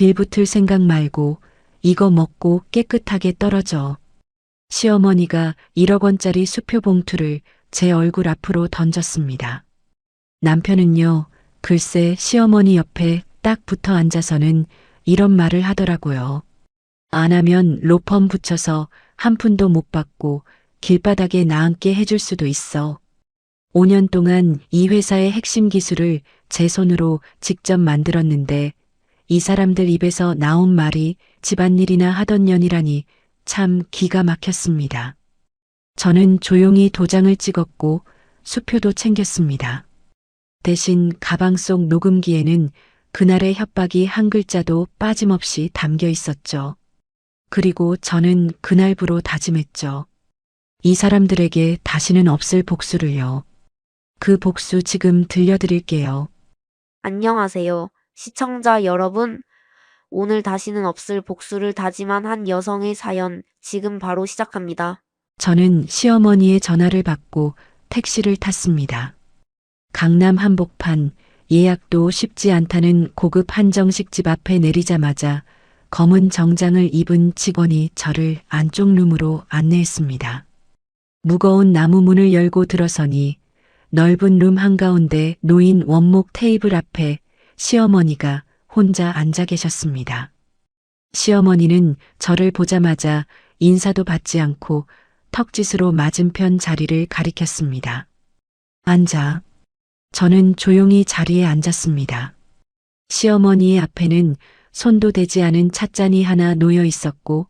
빌붙을 생각 말고 이거 먹고 깨끗하게 떨어져. 시어머니가 1억 원짜리 수표 봉투를 제 얼굴 앞으로 던졌습니다. 남편은요, 글쎄 시어머니 옆에 딱 붙어 앉아서는 이런 말을 하더라고요. 안 하면 로펌 붙여서 한 푼도 못 받고 길바닥에 나앉게 해줄 수도 있어. 5년 동안 이 회사의 핵심 기술을 제 손으로 직접 만들었는데 이 사람들 입에서 나온 말이 집안일이나 하던 년이라니 참 기가 막혔습니다. 저는 조용히 도장을 찍었고 수표도 챙겼습니다. 대신 가방 속 녹음기에는 그날의 협박이 한 글자도 빠짐없이 담겨 있었죠. 그리고 저는 그날부로 다짐했죠. 이 사람들에게 다시는 없을 복수를요. 그 복수 지금 들려드릴게요. 안녕하세요. 시청자 여러분. 오늘 다시는 없을 복수를 다짐한 한 여성의 사연 지금 바로 시작합니다. 저는 시어머니의 전화를 받고 택시를 탔습니다. 강남 한복판 예약도 쉽지 않다는 고급 한정식 집 앞에 내리자마자 검은 정장을 입은 직원이 저를 안쪽 룸으로 안내했습니다. 무거운 나무 문을 열고 들어서니 넓은 룸 한가운데 놓인 원목 테이블 앞에 시어머니가 혼자 앉아 계셨습니다. 시어머니는 저를 보자마자 인사도 받지 않고 턱짓으로 맞은편 자리를 가리켰습니다. 앉아. 저는 조용히 자리에 앉았습니다. 시어머니의 앞에는 손도 대지 않은 찻잔이 하나 놓여 있었고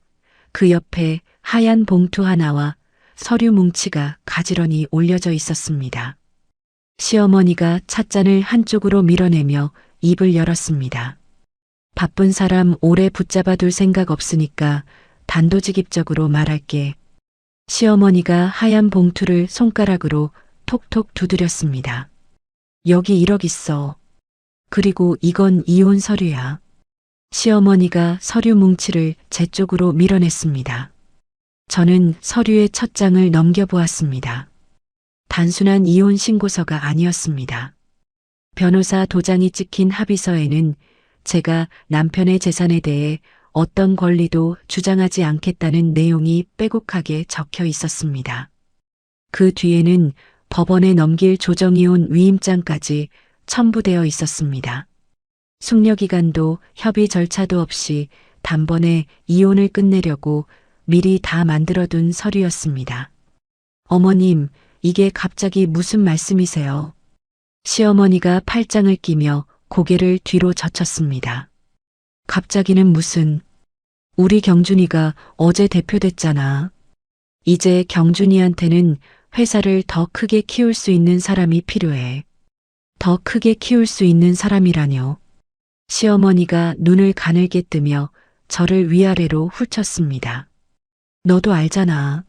그 옆에 하얀 봉투 하나와 서류 뭉치가 가지런히 올려져 있었습니다. 시어머니가 찻잔을 한쪽으로 밀어내며 입을 열었습니다. 바쁜 사람 오래 붙잡아 둘 생각 없으니까 단도직입적으로 말할게. 시어머니가 하얀 봉투를 손가락으로 톡톡 두드렸습니다. 여기 1억 있어. 그리고 이건 이혼 서류야. 시어머니가 서류 뭉치를 제 쪽으로 밀어냈습니다. 저는 서류의 첫 장을 넘겨보았습니다. 단순한 이혼 신고서가 아니었습니다. 변호사 도장이 찍힌 합의서에는 제가 남편의 재산에 대해 어떤 권리도 주장하지 않겠다는 내용이 빼곡하게 적혀 있었습니다. 그 뒤에는 법원에 넘길 조정이혼 위임장까지 첨부되어 있었습니다. 숙려기간도 협의 절차도 없이 단번에 이혼을 끝내려고 미리 다 만들어둔 서류였습니다. 어머님, 이게 갑자기 무슨 말씀이세요? 시어머니가 팔짱을 끼며 고개를 뒤로 젖혔습니다. 갑자기는 무슨, 우리 경준이가 어제 대표됐잖아. 이제 경준이한테는 회사를 더 크게 키울 수 있는 사람이 필요해. 더 크게 키울 수 있는 사람이라뇨. 시어머니가 눈을 가늘게 뜨며 저를 위아래로 훑쳤습니다. 너도 알잖아.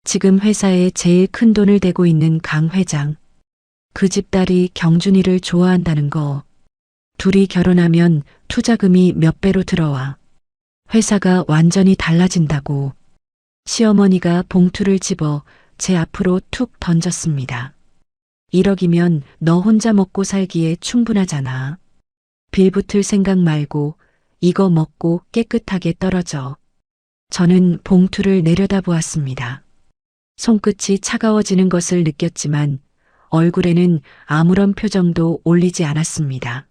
지금 회사에 제일 큰 돈을 대고 있는 강 회장. 그 집 딸이 경준이를 좋아한다는 거. 둘이 결혼하면 투자금이 몇 배로 들어와. 회사가 완전히 달라진다고. 시어머니가 봉투를 집어 제 앞으로 툭 던졌습니다. 1억이면 너 혼자 먹고 살기에 충분하잖아. 빌붙을 생각 말고 이거 먹고 깨끗하게 떨어져. 저는 봉투를 내려다보았습니다. 손끝이 차가워지는 것을 느꼈지만 얼굴에는 아무런 표정도 올리지 않았습니다.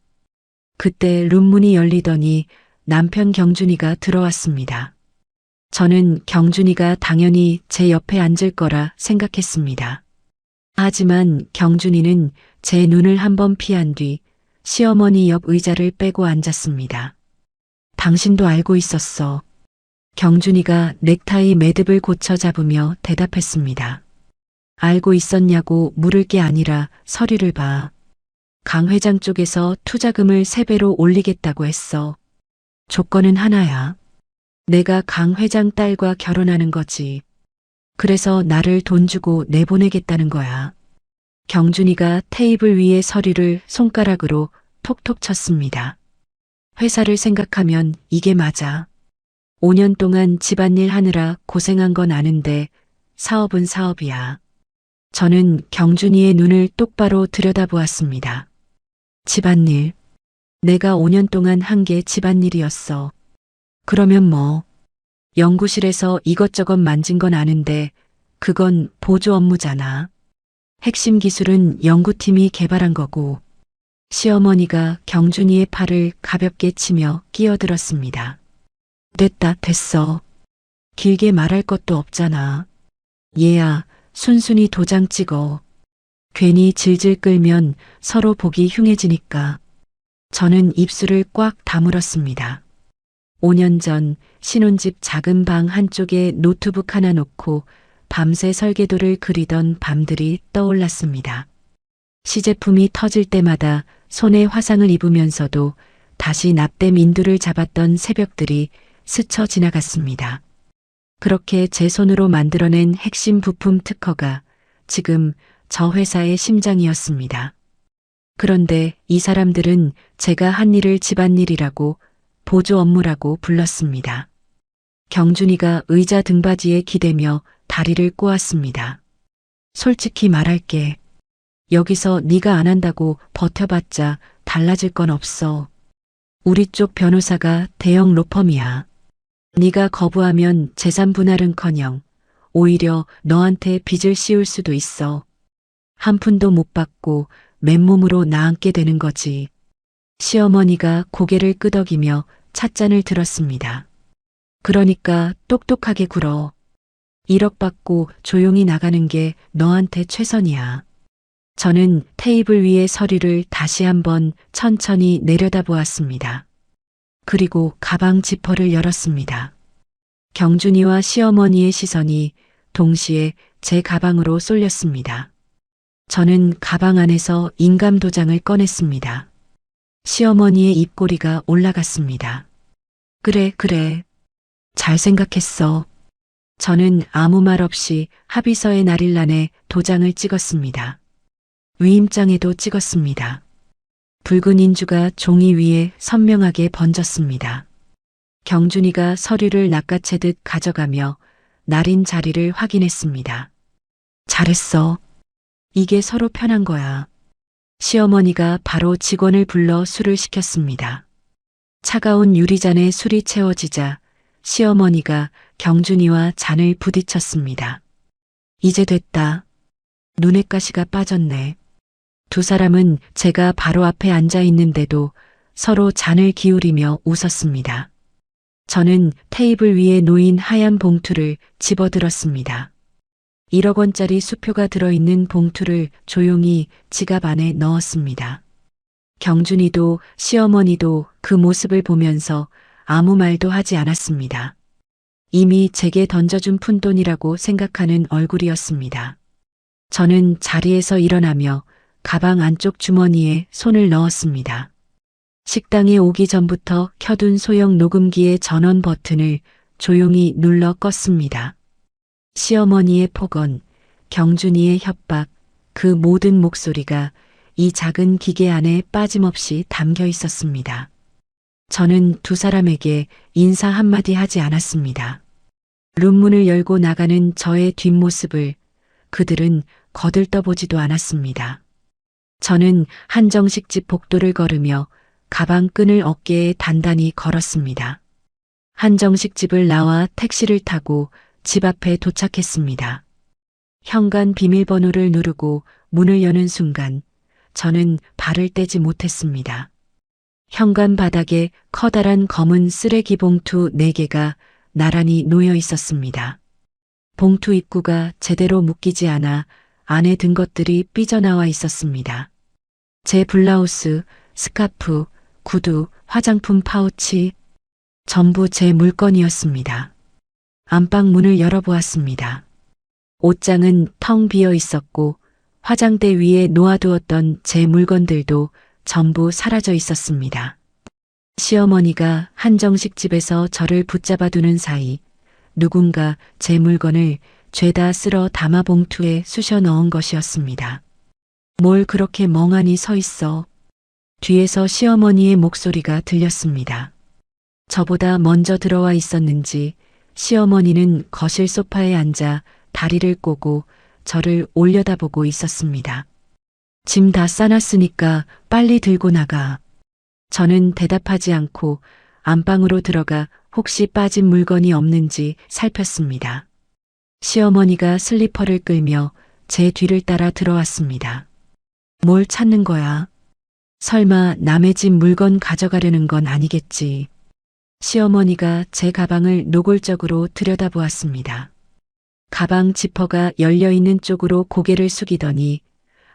그때 룸문이 열리더니 남편 경준이가 들어왔습니다. 저는 경준이가 당연히 제 옆에 앉을 거라 생각했습니다. 하지만 경준이는 제 눈을 한번 피한 뒤 시어머니 옆 의자를 빼고 앉았습니다. 당신도 알고 있었어. 경준이가 넥타이 매듭을 고쳐 잡으며 대답했습니다. 알고 있었냐고 물을 게 아니라 서류를 봐. 강 회장 쪽에서 투자금을 3배로 올리겠다고 했어. 조건은 하나야. 내가 강 회장 딸과 결혼하는 거지. 그래서 나를 돈 주고 내보내겠다는 거야. 경준이가 테이블 위에 서류를 손가락으로 톡톡 쳤습니다. 회사를 생각하면 이게 맞아. 5년 동안 집안일 하느라 고생한 건 아는데 사업은 사업이야. 저는 경준이의 눈을 똑바로 들여다보았습니다. 집안일. 내가 5년 동안 한 게 집안일이었어. 그러면 뭐, 연구실에서 이것저것 만진 건 아는데 그건 보조 업무잖아. 핵심 기술은 연구팀이 개발한 거고. 시어머니가 경준이의 팔을 가볍게 치며 끼어들었습니다. 됐어. 길게 말할 것도 없잖아. 얘야, 순순히 도장 찍어. 괜히 질질 끌면 서로 보기 흉해지니까. 저는 입술을 꽉 다물었습니다. 5년 전 신혼집 작은 방 한쪽에 노트북 하나 놓고 밤새 설계도를 그리던 밤들이 떠올랐습니다. 시제품이 터질 때마다 손에 화상을 입으면서도 다시 납땜 인두를 잡았던 새벽들이 스쳐 지나갔습니다. 그렇게 제 손으로 만들어낸 핵심 부품 특허가 지금 저 회사의 심장이었습니다. 그런데 이 사람들은 제가 한 일을 집안일이라고 보조 업무라고 불렀습니다. 경준이가 의자 등받이에 기대며 다리를 꼬았습니다. 솔직히 말할게. 여기서 네가 안 한다고 버텨봤자 달라질 건 없어. 우리 쪽 변호사가 대형 로펌이야. 네가 거부하면 재산 분할은커녕 오히려 너한테 빚을 씌울 수도 있어. 한 푼도 못 받고 맨몸으로 나앉게 되는 거지. 시어머니가 고개를 끄덕이며 찻잔을 들었습니다. 그러니까 똑똑하게 굴어. 1억 받고 조용히 나가는 게 너한테 최선이야. 저는 테이블 위의 서류를 다시 한번 천천히 내려다보았습니다. 그리고 가방 지퍼를 열었습니다. 경준이와 시어머니의 시선이 동시에 제 가방으로 쏠렸습니다. 저는 가방 안에서 인감 도장을 꺼냈습니다. 시어머니의 입꼬리가 올라갔습니다. 그래. 잘 생각했어. 저는 아무 말 없이 합의서의 날일란에 도장을 찍었습니다. 위임장에도 찍었습니다. 붉은 인주가 종이 위에 선명하게 번졌습니다. 경준이가 서류를 낚아채듯 가져가며 날인 자리를 확인했습니다. 잘했어. 이게 서로 편한 거야. 시어머니가 바로 직원을 불러 술을 시켰습니다. 차가운 유리잔에 술이 채워지자 시어머니가 경준이와 잔을 부딪혔습니다. 이제 됐다. 눈에 가시가 빠졌네. 두 사람은 제가 바로 앞에 앉아 있는데도 서로 잔을 기울이며 웃었습니다. 저는 테이블 위에 놓인 하얀 봉투를 집어들었습니다. 1억 원짜리 수표가 들어있는 봉투를 조용히 지갑 안에 넣었습니다. 경준이도 시어머니도 그 모습을 보면서 아무 말도 하지 않았습니다. 이미 제게 던져준 푼돈이라고 생각하는 얼굴이었습니다. 저는 자리에서 일어나며 가방 안쪽 주머니에 손을 넣었습니다. 식당에 오기 전부터 켜둔 소형 녹음기의 전원 버튼을 조용히 눌러 껐습니다. 시어머니의 폭언, 경준이의 협박, 그 모든 목소리가 이 작은 기계 안에 빠짐없이 담겨 있었습니다. 저는 두 사람에게 인사 한마디 하지 않았습니다. 룸문을 열고 나가는 저의 뒷모습을 그들은 거들떠보지도 않았습니다. 저는 한정식집 복도를 걸으며 가방 끈을 어깨에 단단히 걸었습니다. 한정식집을 나와 택시를 타고 집 앞에 도착했습니다. 현관 비밀번호를 누르고 문을 여는 순간 저는 발을 떼지 못했습니다. 현관 바닥에 커다란 검은 쓰레기 봉투 4개가 나란히 놓여 있었습니다. 봉투 입구가 제대로 묶이지 않아 안에 든 것들이 삐져나와 있었습니다. 제 블라우스, 스카프, 구두, 화장품 파우치, 전부 제 물건이었습니다. 안방 문을 열어보았습니다. 옷장은 텅 비어 있었고 화장대 위에 놓아두었던 제 물건들도 전부 사라져 있었습니다. 시어머니가 한정식집에서 저를 붙잡아두는 사이 누군가 제 물건을 죄다 쓸어 담아 봉투에 쑤셔 넣은 것이었습니다. 뭘 그렇게 멍하니 서 있어? 뒤에서 시어머니의 목소리가 들렸습니다. 저보다 먼저 들어와 있었는지 시어머니는 거실 소파에 앉아 다리를 꼬고 저를 올려다보고 있었습니다. 짐 다 싸놨으니까 빨리 들고 나가. 저는 대답하지 않고 안방으로 들어가 혹시 빠진 물건이 없는지 살폈습니다. 시어머니가 슬리퍼를 끌며 제 뒤를 따라 들어왔습니다. 뭘 찾는 거야? 설마 남의 집 물건 가져가려는 건 아니겠지. 시어머니가 제 가방을 노골적으로 들여다보았습니다. 가방 지퍼가 열려있는 쪽으로 고개를 숙이더니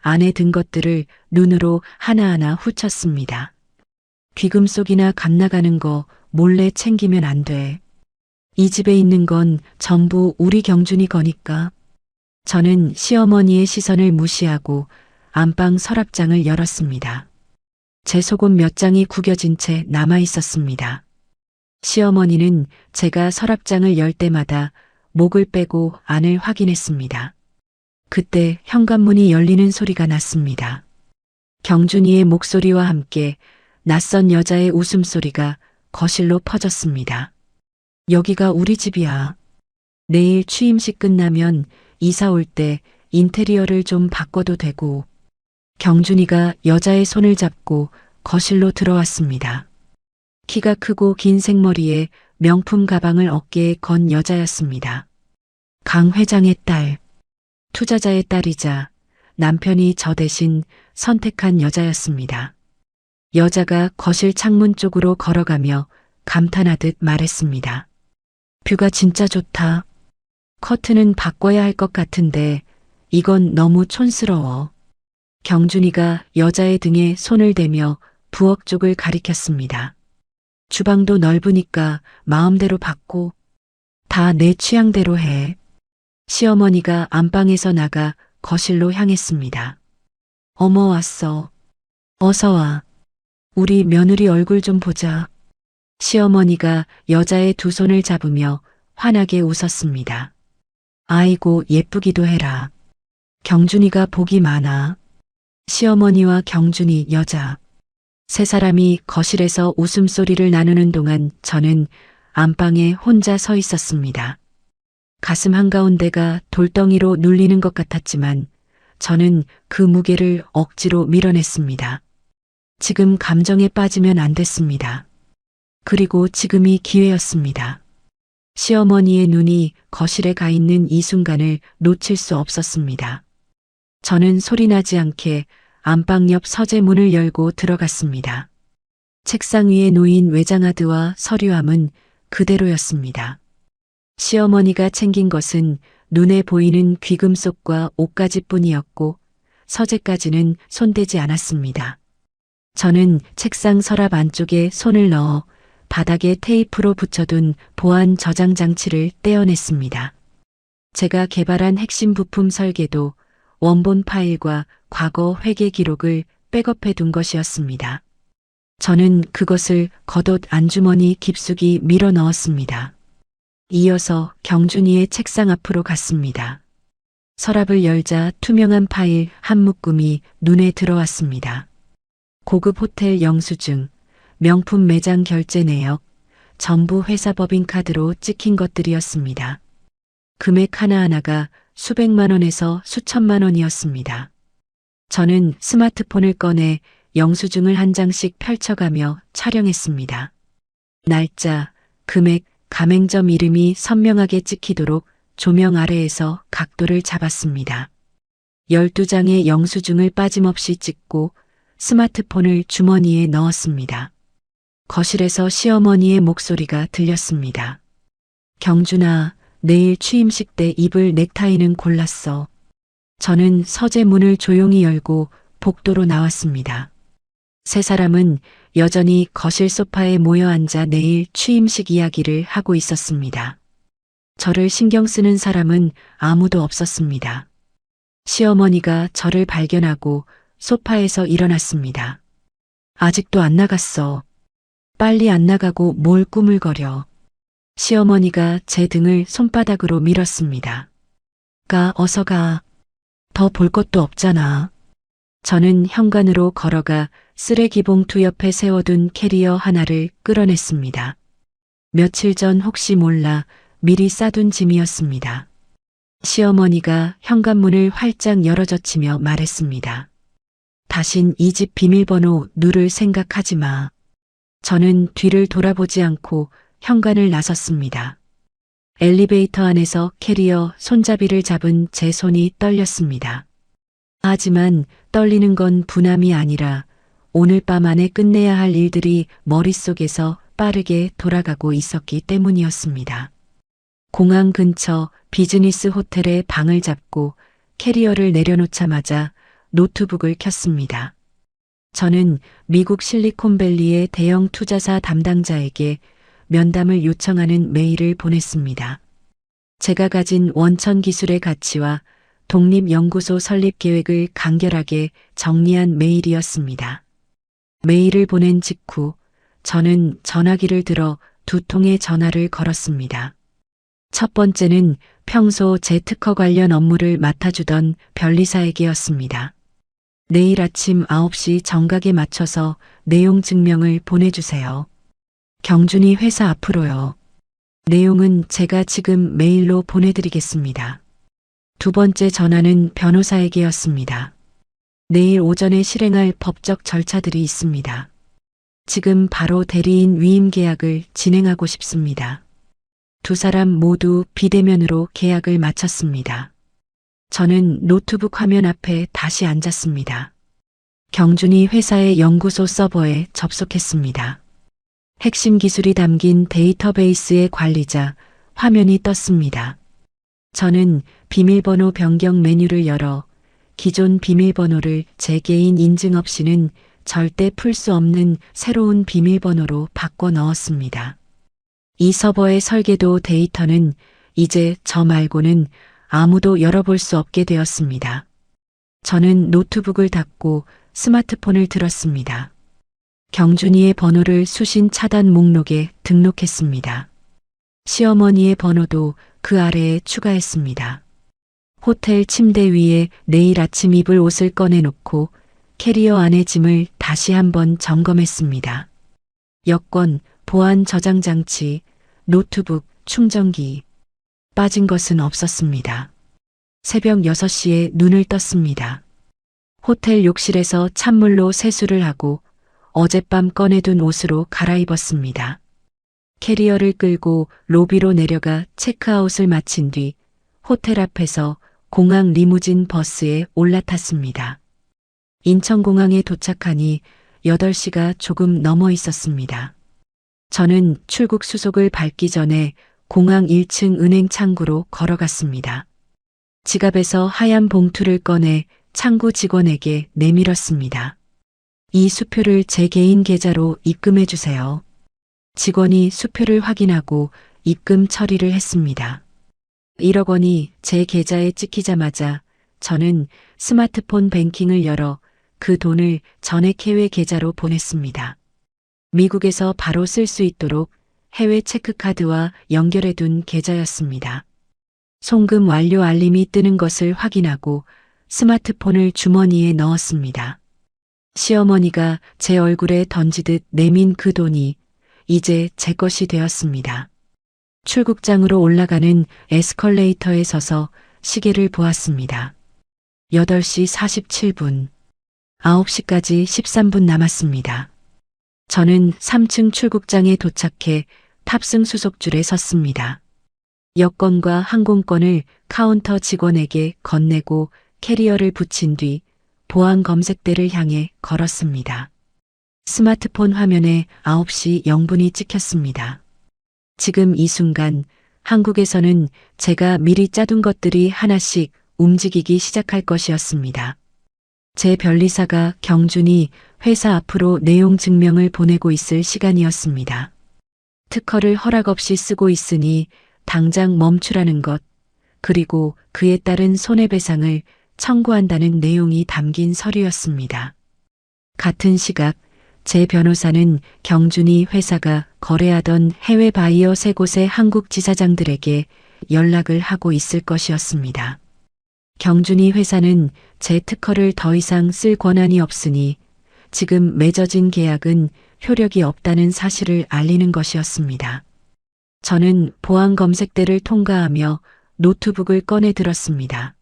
안에 든 것들을 눈으로 하나하나 훑었습니다. 귀금속이나 값 나가는 거 몰래 챙기면 안 돼. 이 집에 있는 건 전부 우리 경준이 거니까. 저는 시어머니의 시선을 무시하고 안방 서랍장을 열었습니다. 제 속옷 몇 장이 구겨진 채 남아 있었습니다. 시어머니는 제가 서랍장을 열 때마다 목을 빼고 안을 확인했습니다. 그때 현관문이 열리는 소리가 났습니다. 경준이의 목소리와 함께 낯선 여자의 웃음소리가 거실로 퍼졌습니다. 여기가 우리 집이야. 내일 취임식 끝나면 이사 올 때 인테리어를 좀 바꿔도 되고. 경준이가 여자의 손을 잡고 거실로 들어왔습니다. 키가 크고 긴 생머리에 명품 가방을 어깨에 건 여자였습니다. 강 회장의 딸, 투자자의 딸이자 남편이 저 대신 선택한 여자였습니다. 여자가 거실 창문 쪽으로 걸어가며 감탄하듯 말했습니다. 뷰가 진짜 좋다. 커튼은 바꿔야 할 것 같은데 이건 너무 촌스러워. 경준이가 여자의 등에 손을 대며 부엌 쪽을 가리켰습니다. 주방도 넓으니까 마음대로 바꿔. 다 내 취향대로 해. 시어머니가 안방에서 나가 거실로 향했습니다. 어머 왔어. 어서 와. 우리 며느리 얼굴 좀 보자. 시어머니가 여자의 두 손을 잡으며 환하게 웃었습니다. 아이고 예쁘기도 해라. 경준이가 복이 많아. 시어머니와 경준이 여자. 세 사람이 거실에서 웃음소리를 나누는 동안 저는 안방에 혼자 서 있었습니다. 가슴 한가운데가 돌덩이로 눌리는 것 같았지만 저는 그 무게를 억지로 밀어냈습니다. 지금 감정에 빠지면 안 됐습니다. 그리고 지금이 기회였습니다. 시어머니의 눈이 거실에 가 있는 이 순간을 놓칠 수 없었습니다. 저는 소리나지 않게 안방 옆 서재문을 열고 들어갔습니다. 책상 위에 놓인 외장하드와 서류함은 그대로였습니다. 시어머니가 챙긴 것은 눈에 보이는 귀금속과 옷가지뿐이었고 서재까지는 손대지 않았습니다. 저는 책상 서랍 안쪽에 손을 넣어 바닥에 테이프로 붙여둔 보안 저장 장치를 떼어냈습니다. 제가 개발한 핵심 부품 설계도 원본 파일과 과거 회계 기록을 백업해 둔 것이었습니다. 저는 그것을 겉옷 안주머니 깊숙이 밀어 넣었습니다. 이어서 경준이의 책상 앞으로 갔습니다. 서랍을 열자 투명한 파일 한 묶음이 눈에 들어왔습니다. 고급 호텔 영수증, 명품 매장 결제 내역, 전부 회사 법인카드로 찍힌 것들이었습니다. 금액 하나하나가 수백만 원에서 수천만 원이었습니다. 저는 스마트폰을 꺼내 영수증을 한 장씩 펼쳐가며 촬영했습니다. 날짜, 금액, 가맹점 이름이 선명하게 찍히도록 조명 아래에서 각도를 잡았습니다. 12장의 영수증을 빠짐없이 찍고 스마트폰을 주머니에 넣었습니다. 거실에서 시어머니의 목소리가 들렸습니다. 경준아, 내일 취임식 때 입을 넥타이는 골랐어. 저는 서재 문을 조용히 열고 복도로 나왔습니다. 세 사람은 여전히 거실 소파에 모여 앉아 내일 취임식 이야기를 하고 있었습니다. 저를 신경 쓰는 사람은 아무도 없었습니다. 시어머니가 저를 발견하고 소파에서 일어났습니다. 아직도 안 나갔어. 빨리 안 나가고 뭘 꾸물거려. 시어머니가 제 등을 손바닥으로 밀었습니다. 어서 가. 더 볼 것도 없잖아. 저는 현관으로 걸어가 쓰레기 봉투 옆에 세워둔 캐리어 하나를 끌어냈습니다. 며칠 전 혹시 몰라 미리 싸둔 짐이었습니다. 시어머니가 현관문을 활짝 열어젖히며 말했습니다. 다신 이 집 비밀번호 누를 생각하지 마. 저는 뒤를 돌아보지 않고 현관을 나섰습니다. 엘리베이터 안에서 캐리어 손잡이를 잡은 제 손이 떨렸습니다. 하지만 떨리는 건 분함이 아니라 오늘 밤 안에 끝내야 할 일들이 머릿속에서 빠르게 돌아가고 있었기 때문이었습니다. 공항 근처 비즈니스 호텔에 방을 잡고 캐리어를 내려놓자마자 노트북을 켰습니다. 저는 미국 실리콘밸리의 대형 투자사 담당자에게 면담을 요청하는 메일을 보냈습니다. 제가 가진 원천 기술의 가치와 독립연구소 설립 계획을 간결하게 정리한 메일이었습니다. 메일을 보낸 직후 저는 전화기를 들어 두 통의 전화를 걸었습니다. 첫 번째는 평소 제 특허 관련 업무를 맡아주던 변리사에게였습니다. 내일 아침 9시 정각에 맞춰서 내용 증명을 보내주세요. 경준이 회사 앞으로요. 내용은 제가 지금 메일로 보내드리겠습니다. 두 번째 전화는 변호사에게였습니다. 내일 오전에 실행할 법적 절차들이 있습니다. 지금 바로 대리인 위임 계약을 진행하고 싶습니다. 두 사람 모두 비대면으로 계약을 마쳤습니다. 저는 노트북 화면 앞에 다시 앉았습니다. 경준이 회사의 연구소 서버에 접속했습니다. 핵심 기술이 담긴 데이터베이스의 관리자 화면이 떴습니다. 저는 비밀번호 변경 메뉴를 열어 기존 비밀번호를 제 개인 인증 없이는 절대 풀 수 없는 새로운 비밀번호로 바꿔 넣었습니다. 이 서버의 설계도 데이터는 이제 저 말고는 아무도 열어볼 수 없게 되었습니다. 저는 노트북을 닫고 스마트폰을 들었습니다. 경준이의 번호를 수신 차단 목록에 등록했습니다. 시어머니의 번호도 그 아래에 추가했습니다. 호텔 침대 위에 내일 아침 입을 옷을 꺼내놓고 캐리어 안의 짐을 다시 한번 점검했습니다. 여권, 보안 저장 장치, 노트북, 충전기. 빠진 것은 없었습니다. 새벽 6시에 눈을 떴습니다. 호텔 욕실에서 찬물로 세수를 하고 어젯밤 꺼내둔 옷으로 갈아입었습니다. 캐리어를 끌고 로비로 내려가 체크아웃을 마친 뒤 호텔 앞에서 공항 리무진 버스에 올라탔습니다. 인천공항에 도착하니 8시가 조금 넘어 있었습니다. 저는 출국 수속을 밟기 전에 공항 1층 은행 창구로 걸어갔습니다. 지갑에서 하얀 봉투를 꺼내 창구 직원에게 내밀었습니다. 이 수표를 제 개인 계좌로 입금해 주세요. 직원이 수표를 확인하고 입금 처리를 했습니다. 1억 원이 제 계좌에 찍히자마자 저는 스마트폰 뱅킹을 열어 그 돈을 전액 해외 계좌로 보냈습니다. 미국에서 바로 쓸 수 있도록 해외 체크카드와 연결해둔 계좌였습니다. 송금 완료 알림이 뜨는 것을 확인하고 스마트폰을 주머니에 넣었습니다. 시어머니가 제 얼굴에 던지듯 내민 그 돈이 이제 제 것이 되었습니다. 출국장으로 올라가는 에스컬레이터에 서서 시계를 보았습니다. 8시 47분. 9시까지 13분 남았습니다. 저는 3층 출국장에 도착해 탑승 수속줄에 섰습니다. 여권과 항공권을 카운터 직원에게 건네고 캐리어를 붙인 뒤 보안 검색대를 향해 걸었습니다. 스마트폰 화면에 9시 0분이 찍혔습니다. 지금 이 순간 한국에서는 제가 미리 짜둔 것들이 하나씩 움직이기 시작할 것이었습니다. 제 변리사가 경준이 회사 앞으로 내용 증명을 보내고 있을 시간이었습니다. 특허를 허락 없이 쓰고 있으니 당장 멈추라는 것, 그리고 그에 따른 손해배상을 청구한다는 내용이 담긴 서류였습니다. 같은 시각 제 변호사는 경준이 회사가 거래하던 해외 바이어 3곳의 한국 지사장들에게 연락을 하고 있을 것이었습니다. 경준이 회사는 제 특허를 더 이상 쓸 권한이 없으니 지금 맺어진 계약은 효력이 없다는 사실을 알리는 것이었습니다. 저는 보안 검색대를 통과하며 노트북을 꺼내 들었습니다.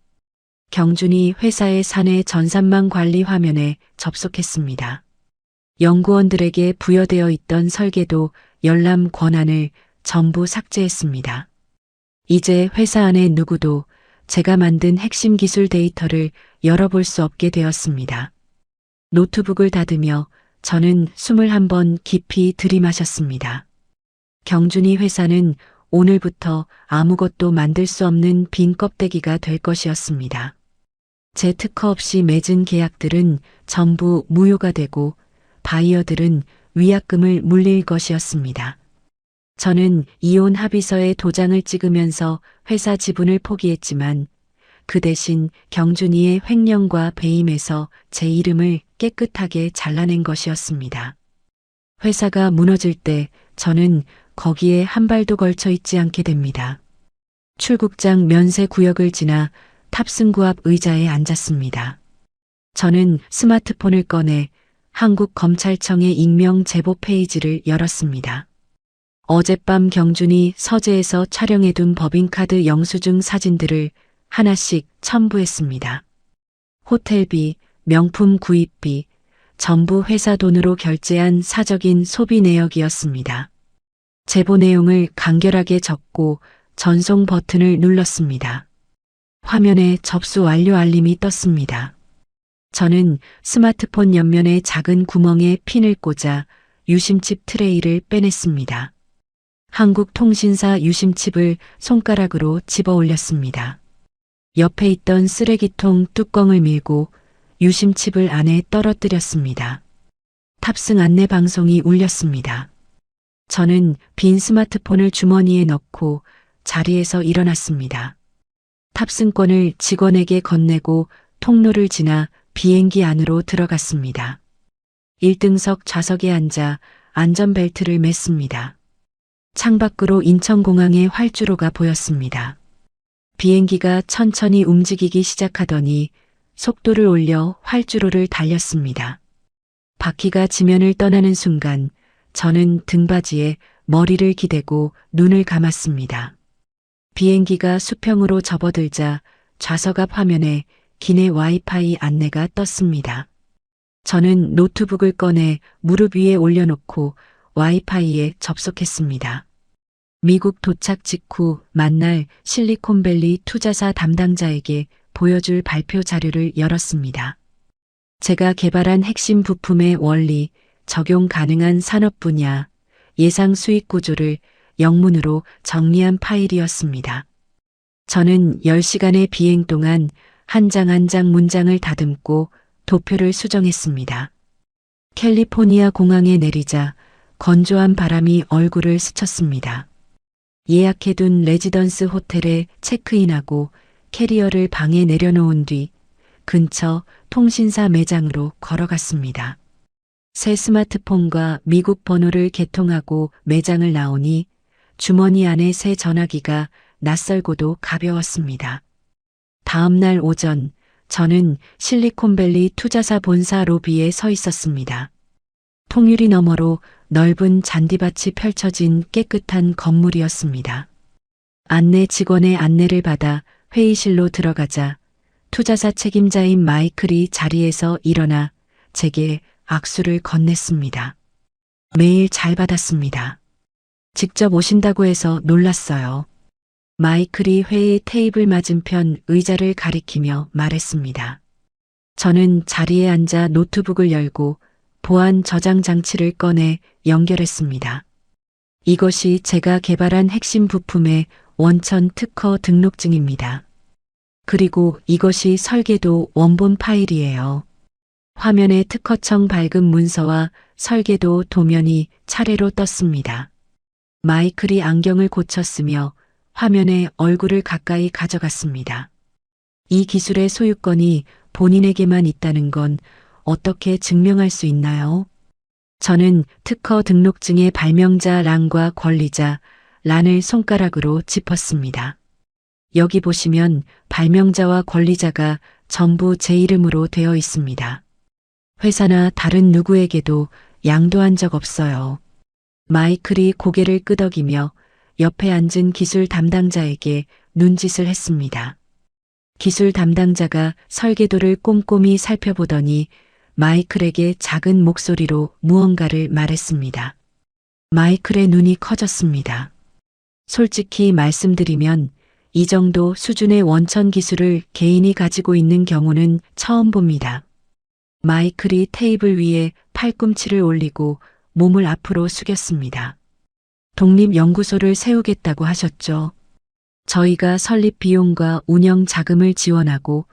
경준이 회사의 사내 전산망 관리 화면에 접속했습니다. 연구원들에게 부여되어 있던 설계도, 열람 권한을 전부 삭제했습니다. 이제 회사 안에 누구도 제가 만든 핵심 기술 데이터를 열어볼 수 없게 되었습니다. 노트북을 닫으며 저는 숨을 한번 깊이 들이마셨습니다. 경준이 회사는 오늘부터 아무것도 만들 수 없는 빈 껍데기가 될 것이었습니다. 제 특허 없이 맺은 계약들은 전부 무효가 되고 바이어들은 위약금을 물릴 것이었습니다. 저는 이혼 합의서에 도장을 찍으면서 회사 지분을 포기했지만 그 대신 경준이의 횡령과 배임에서 제 이름을 깨끗하게 잘라낸 것이었습니다. 회사가 무너질 때 저는 거기에 한 발도 걸쳐 있지 않게 됩니다. 출국장 면세 구역을 지나 탑승구 앞 의자에 앉았습니다. 저는 스마트폰을 꺼내 한국검찰청의 익명 제보 페이지를 열었습니다. 어젯밤 경준이 서재에서 촬영해둔 법인카드 영수증 사진들을 하나씩 첨부했습니다. 호텔비, 명품 구입비, 전부 회사 돈으로 결제한 사적인 소비 내역이었습니다. 제보 내용을 간결하게 적고 전송 버튼을 눌렀습니다. 화면에 접수 완료 알림이 떴습니다. 저는 스마트폰 옆면의 작은 구멍에 핀을 꽂아 유심칩 트레이를 빼냈습니다. 한국통신사 유심칩을 손가락으로 집어 올렸습니다. 옆에 있던 쓰레기통 뚜껑을 밀고 유심칩을 안에 떨어뜨렸습니다. 탑승 안내 방송이 울렸습니다. 저는 빈 스마트폰을 주머니에 넣고 자리에서 일어났습니다. 탑승권을 직원에게 건네고 통로를 지나 비행기 안으로 들어갔습니다. 1등석 좌석에 앉아 안전벨트를 맸습니다. 창밖으로 인천공항의 활주로가 보였습니다. 비행기가 천천히 움직이기 시작하더니 속도를 올려 활주로를 달렸습니다. 바퀴가 지면을 떠나는 순간 저는 등받이에 머리를 기대고 눈을 감았습니다. 비행기가 수평으로 접어들자 좌석 앞 화면에 기내 와이파이 안내가 떴습니다. 저는 노트북을 꺼내 무릎 위에 올려놓고 와이파이에 접속했습니다. 미국 도착 직후 만날 실리콘밸리 투자사 담당자에게 보여줄 발표 자료를 열었습니다. 제가 개발한 핵심 부품의 원리, 적용 가능한 산업 분야, 예상 수익 구조를 영문으로 정리한 파일이었습니다. 저는 10시간의 비행 동안 한 장 한 장 문장을 다듬고 도표를 수정했습니다. 캘리포니아 공항에 내리자 건조한 바람이 얼굴을 스쳤습니다. 예약해둔 레지던스 호텔에 체크인하고 캐리어를 방에 내려놓은 뒤 근처 통신사 매장으로 걸어갔습니다. 새 스마트폰과 미국 번호를 개통하고 매장을 나오니 주머니 안에 새 전화기가 낯설고도 가벼웠습니다. 다음 날 오전 저는 실리콘밸리 투자사 본사 로비에 서 있었습니다. 통유리 너머로 넓은 잔디밭이 펼쳐진 깨끗한 건물이었습니다. 안내 직원의 안내를 받아 회의실로 들어가자 투자사 책임자인 마이클이 자리에서 일어나 제게 악수를 건넸습니다. 메일 잘 받았습니다. 직접 오신다고 해서 놀랐어요. 마이클이 회의 테이블 맞은편 의자를 가리키며 말했습니다. 저는 자리에 앉아 노트북을 열고 보안 저장 장치를 꺼내 연결했습니다. 이것이 제가 개발한 핵심 부품의 원천 특허 등록증입니다. 그리고 이것이 설계도 원본 파일이에요. 화면에 특허청 발급 문서와 설계도 도면이 차례로 떴습니다. 마이클이 안경을 고쳤으며 화면에 얼굴을 가까이 가져갔습니다. 이 기술의 소유권이 본인에게만 있다는 건 어떻게 증명할 수 있나요? 저는 특허 등록증의 발명자 란과 권리자 란을 손가락으로 짚었습니다. 여기 보시면 발명자와 권리자가 전부 제 이름으로 되어 있습니다. 회사나 다른 누구에게도 양도한 적 없어요. 마이클이 고개를 끄덕이며 옆에 앉은 기술 담당자에게 눈짓을 했습니다. 기술 담당자가 설계도를 꼼꼼히 살펴보더니 마이클에게 작은 목소리로 무언가를 말했습니다. 마이클의 눈이 커졌습니다. 솔직히 말씀드리면 이 정도 수준의 원천 기술을 개인이 가지고 있는 경우는 처음 봅니다. 마이클이 테이블 위에 팔꿈치를 올리고 몸을 앞으로 숙였습니다. 독립연구소를 세우겠다고 하셨죠. 저희가 설립 비용과 운영 자금을 지원하고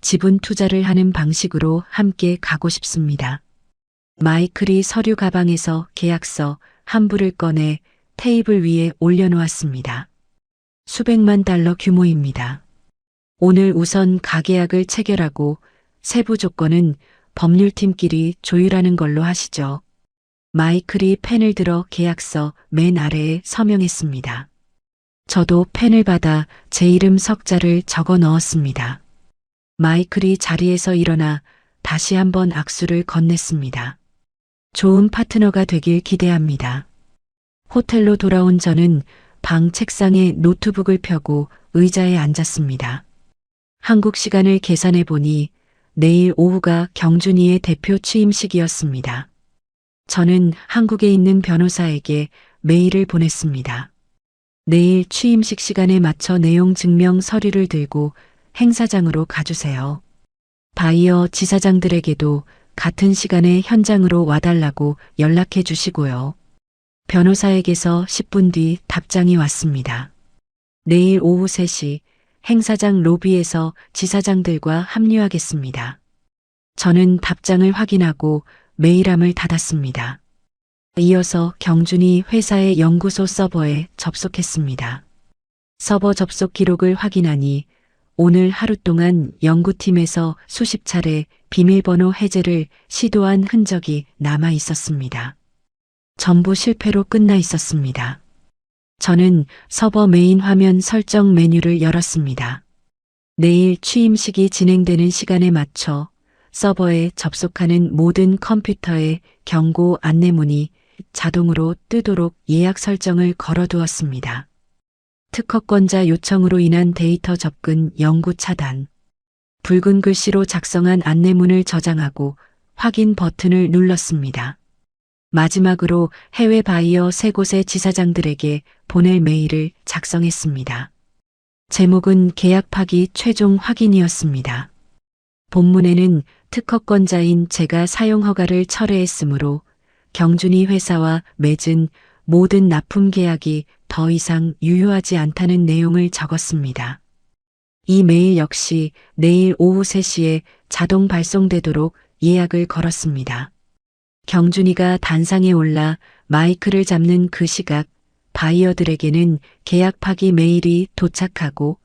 지분 투자를 하는 방식으로 함께 가고 싶습니다. 마이클이 서류 가방에서 계약서 한 부를 꺼내 테이블 위에 올려놓았습니다. 수백만 달러 규모입니다. 오늘 우선 가계약을 체결하고 세부 조건은 법률팀끼리 조율하는 걸로 하시죠. 마이클이 펜을 들어 계약서 맨 아래에 서명했습니다. 저도 펜을 받아 제 이름 석자를 적어 넣었습니다. 마이클이 자리에서 일어나 다시 한번 악수를 건넸습니다. 좋은 파트너가 되길 기대합니다. 호텔로 돌아온 저는 방 책상에 노트북을 펴고 의자에 앉았습니다. 한국 시간을 계산해 보니 내일 오후가 경준이의 대표 취임식이었습니다. 저는 한국에 있는 변호사에게 메일을 보냈습니다. 내일 취임식 시간에 맞춰 내용 증명 서류를 들고 행사장으로 가주세요. 바이어 지사장들에게도 같은 시간에 현장으로 와달라고 연락해 주시고요. 변호사에게서 10분 뒤 답장이 왔습니다. 내일 오후 3시 행사장 로비에서 지사장들과 합류하겠습니다. 저는 답장을 확인하고 메일함을 닫았습니다. 이어서 경준이 회사의 연구소 서버에 접속했습니다. 서버 접속 기록을 확인하니 오늘 하루 동안 연구팀에서 수십 차례 비밀번호 해제를 시도한 흔적이 남아 있었습니다. 전부 실패로 끝나 있었습니다. 저는 서버 메인 화면 설정 메뉴를 열었습니다. 내일 취임식이 진행되는 시간에 맞춰 서버에 접속하는 모든 컴퓨터에 경고 안내문이 자동으로 뜨도록 예약 설정을 걸어두었습니다. 특허권자 요청으로 인한 데이터 접근 영구 차단. 붉은 글씨로 작성한 안내문을 저장하고 확인 버튼을 눌렀습니다. 마지막으로 해외 바이어 3곳의 지사장들에게 보낼 메일을 작성했습니다. 제목은 계약 파기 최종 확인이었습니다. 본문에는 특허권자인 제가 사용 허가를 철회했으므로 경준이 회사와 맺은 모든 납품 계약이 더 이상 유효하지 않다는 내용을 적었습니다. 이 메일 역시 내일 오후 3시에 자동 발송되도록 예약을 걸었습니다. 경준이가 단상에 올라 마이크를 잡는 그 시각 바이어들에게는 계약 파기 메일이 도착하고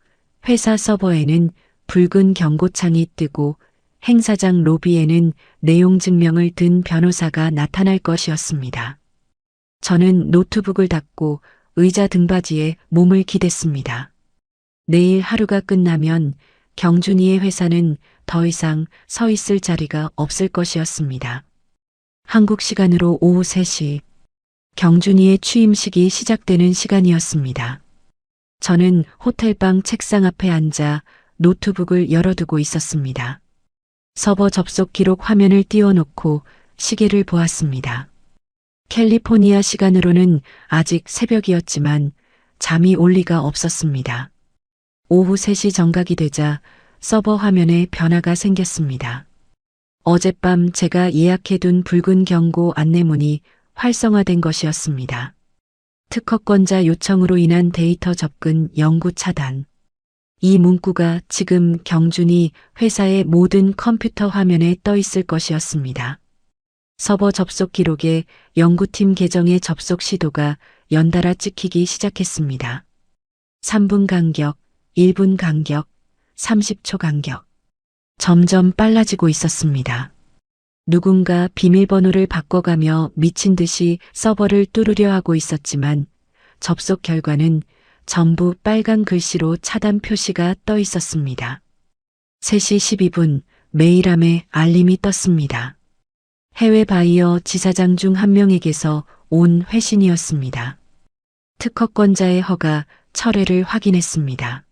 회사 서버에는 붉은 경고창이 뜨고 행사장 로비에는 내용 증명을 든 변호사가 나타날 것이었습니다. 저는 노트북을 닫고 의자 등받이에 몸을 기댔습니다. 내일 하루가 끝나면 경준이의 회사는 더 이상 서 있을 자리가 없을 것이었습니다. 한국 시간으로 오후 3시 경준이의 취임식이 시작되는 시간이었습니다. 저는 호텔방 책상 앞에 앉아 노트북을 열어두고 있었습니다. 서버 접속 기록 화면을 띄워놓고 시계를 보았습니다. 캘리포니아 시간으로는 아직 새벽이었지만 잠이 올 리가 없었습니다. 오후 3시 정각이 되자 서버 화면에 변화가 생겼습니다. 어젯밤 제가 예약해둔 붉은 경고 안내문이 활성화된 것이었습니다. 특허권자 요청으로 인한 데이터 접근 영구 차단. 이 문구가 지금 경준이 회사의 모든 컴퓨터 화면에 떠 있을 것이었습니다. 서버 접속 기록에 연구팀 계정의 접속 시도가 연달아 찍히기 시작했습니다. 3분 간격, 1분 간격, 30초 간격. 점점 빨라지고 있었습니다. 누군가 비밀번호를 바꿔가며 미친 듯이 서버를 뚫으려 하고 있었지만 접속 결과는 전부 빨간 글씨로 차단 표시가 떠 있었습니다. 3시 12분 메일함에 알림이 떴습니다. 해외 바이어 지사장 중 한 명에게서 온 회신이었습니다. 특허권자의 허가 철회를 확인했습니다.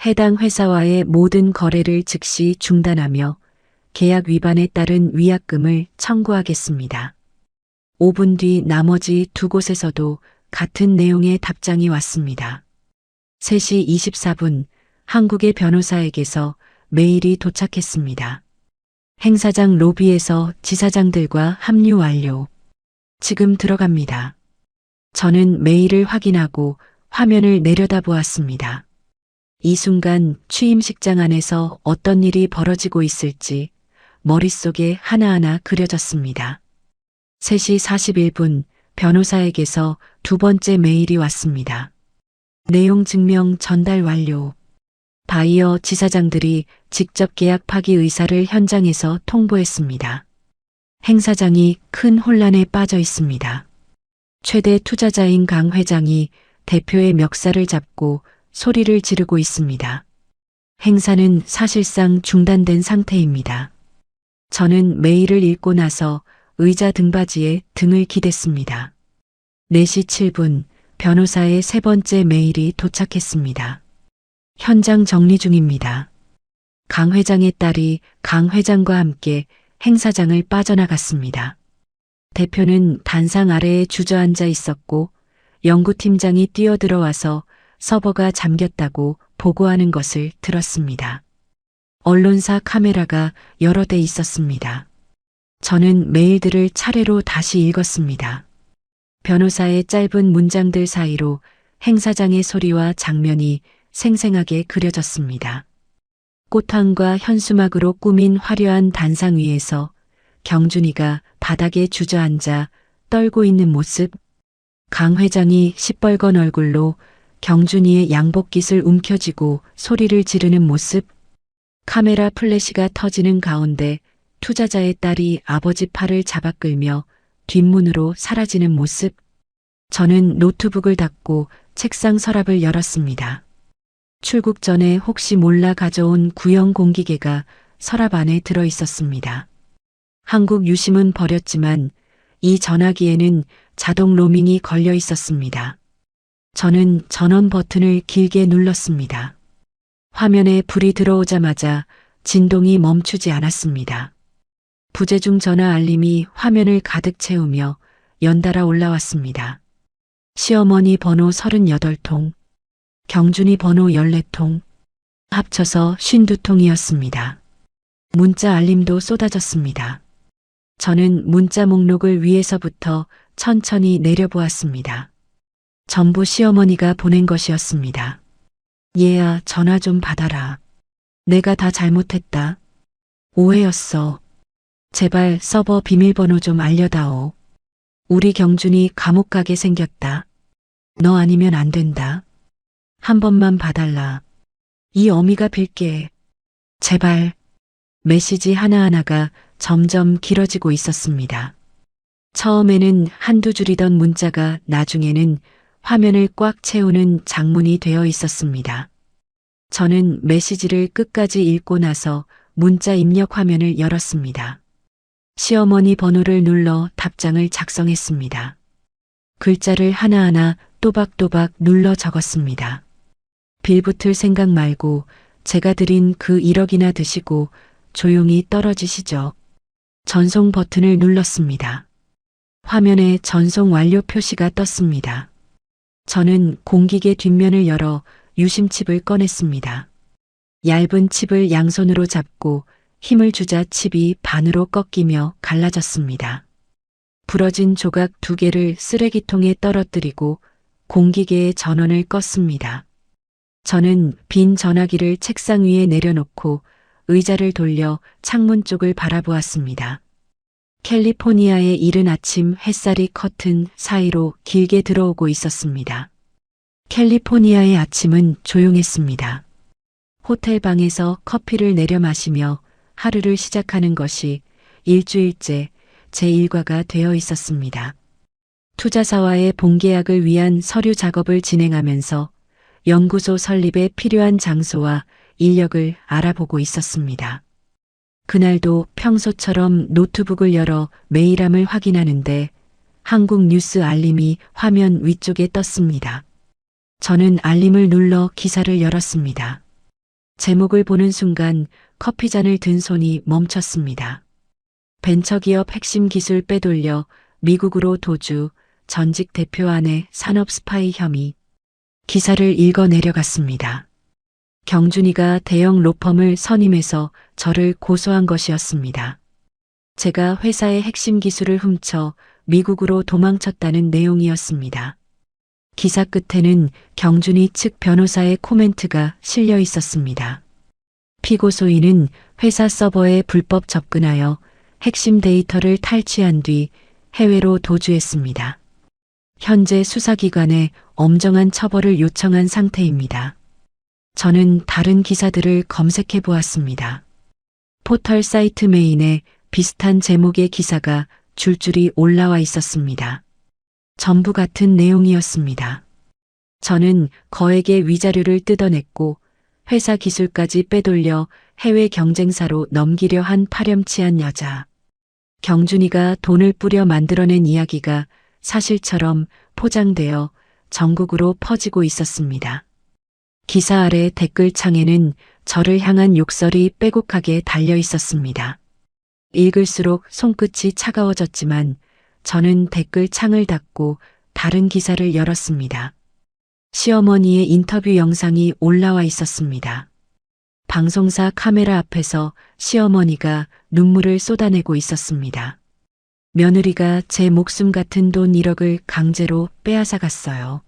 해당 회사와의 모든 거래를 즉시 중단하며 계약 위반에 따른 위약금을 청구하겠습니다. 5분 뒤 나머지 두 곳에서도 같은 내용의 답장이 왔습니다. 3시 24분 한국의 변호사에게서 메일이 도착했습니다. 행사장 로비에서 지사장들과 합류 완료. 지금 들어갑니다. 저는 메일을 확인하고 화면을 내려다보았습니다. 이 순간 취임식장 안에서 어떤 일이 벌어지고 있을지 머릿속에 하나하나 그려졌습니다. 3시 41분 변호사에게서 두 번째 메일이 왔습니다. 내용 증명 전달 완료. 바이어 지사장들이 직접 계약 파기 의사를 현장에서 통보했습니다. 행사장이 큰 혼란에 빠져 있습니다. 최대 투자자인 강 회장이 대표의 멱살을 잡고 소리를 지르고 있습니다. 행사는 사실상 중단된 상태입니다. 저는 메일을 읽고 나서 의자 등받이에 등을 기댔습니다. 4시 7분 변호사의 세 번째 메일이 도착했습니다. 현장 정리 중입니다. 강 회장의 딸이 강 회장과 함께 행사장을 빠져나갔습니다. 대표는 단상 아래에 주저앉아 있었고 연구팀장이 뛰어들어와서 서버가 잠겼다고 보고하는 것을 들었습니다. 언론사 카메라가 여러 대 있었습니다. 저는 메일들을 차례로 다시 읽었습니다. 변호사의 짧은 문장들 사이로 행사장의 소리와 장면이 생생하게 그려졌습니다. 꽃향과 현수막으로 꾸민 화려한 단상 위에서 경준이가 바닥에 주저앉아 떨고 있는 모습, 강 회장이 시뻘건 얼굴로 경준이의 양복깃을 움켜쥐고 소리를 지르는 모습, 카메라 플래시가 터지는 가운데 투자자의 딸이 아버지 팔을 잡아 끌며 뒷문으로 사라지는 모습. 저는 노트북을 닫고 책상 서랍을 열었습니다. 출국 전에 혹시 몰라 가져온 구형 공기계가 서랍 안에 들어 있었습니다. 한국 유심은 버렸지만 이 전화기에는 자동 로밍이 걸려 있었습니다. 저는 전원 버튼을 길게 눌렀습니다. 화면에 불이 들어오자마자 진동이 멈추지 않았습니다. 부재중 전화 알림이 화면을 가득 채우며 연달아 올라왔습니다. 시어머니 번호 38통, 경준이 번호 14통, 합쳐서 52통이었습니다. 문자 알림도 쏟아졌습니다. 저는 문자 목록을 위에서부터 천천히 내려보았습니다. 전부 시어머니가 보낸 것이었습니다. 얘야, 전화 좀 받아라. 내가 다 잘못했다. 오해였어. 제발 서버 비밀번호 좀 알려다오. 우리 경준이 감옥 가게 생겼다. 너 아니면 안 된다. 한 번만 봐달라. 이 어미가 빌게. 제발. 메시지 하나하나가 점점 길어지고 있었습니다. 처음에는 한두 줄이던 문자가 나중에는 화면을 꽉 채우는 장문이 되어 있었습니다. 저는 메시지를 끝까지 읽고 나서 문자 입력 화면을 열었습니다. 시어머니 번호를 눌러 답장을 작성했습니다. 글자를 하나하나 또박또박 눌러 적었습니다. 빌붙을 생각 말고 제가 드린 그 1억이나 드시고 조용히 떨어지시죠. 전송 버튼을 눌렀습니다. 화면에 전송 완료 표시가 떴습니다. 저는 공기계 뒷면을 열어 유심칩을 꺼냈습니다. 얇은 칩을 양손으로 잡고 힘을 주자 칩이 반으로 꺾이며 갈라졌습니다. 부러진 조각 2개를 쓰레기통에 떨어뜨리고 공기계의 전원을 껐습니다. 저는 빈 전화기를 책상 위에 내려놓고 의자를 돌려 창문 쪽을 바라보았습니다. 캘리포니아의 이른 아침 햇살이 커튼 사이로 길게 들어오고 있었습니다. 캘리포니아의 아침은 조용했습니다. 호텔 방에서 커피를 내려 마시며 하루를 시작하는 것이 일주일째 제 일과가 되어 있었습니다. 투자사와의 본계약을 위한 서류 작업을 진행하면서 연구소 설립에 필요한 장소와 인력을 알아보고 있었습니다. 그날도 평소처럼 노트북을 열어 메일함을 확인하는데 한국 뉴스 알림이 화면 위쪽에 떴습니다. 저는 알림을 눌러 기사를 열었습니다. 제목을 보는 순간 커피잔을 든 손이 멈췄습니다. 벤처기업 핵심 기술 빼돌려 미국으로 도주, 전직 대표 아내 산업 스파이 혐의. 기사를 읽어 내려갔습니다. 경준이가 대형 로펌을 선임해서 저를 고소한 것이었습니다. 제가 회사의 핵심 기술을 훔쳐 미국으로 도망쳤다는 내용이었습니다. 기사 끝에는 경준이 측 변호사의 코멘트가 실려 있었습니다. 피고소인은 회사 서버에 불법 접근하여 핵심 데이터를 탈취한 뒤 해외로 도주했습니다. 현재 수사기관에 엄정한 처벌을 요청한 상태입니다. 저는 다른 기사들을 검색해 보았습니다. 포털 사이트 메인에 비슷한 제목의 기사가 줄줄이 올라와 있었습니다. 전부 같은 내용이었습니다. 저는 거액의 위자료를 뜯어냈고 회사 기술까지 빼돌려 해외 경쟁사로 넘기려 한 파렴치한 여자. 경준이가 돈을 뿌려 만들어낸 이야기가 사실처럼 포장되어 전국으로 퍼지고 있었습니다. 기사 아래 댓글창에는 저를 향한 욕설이 빼곡하게 달려 있었습니다. 읽을수록 손끝이 차가워졌지만 저는 댓글창을 닫고 다른 기사를 열었습니다. 시어머니의 인터뷰 영상이 올라와 있었습니다. 방송사 카메라 앞에서 시어머니가 눈물을 쏟아내고 있었습니다. 며느리가 제 목숨 같은 돈 1억을 강제로 빼앗아갔어요.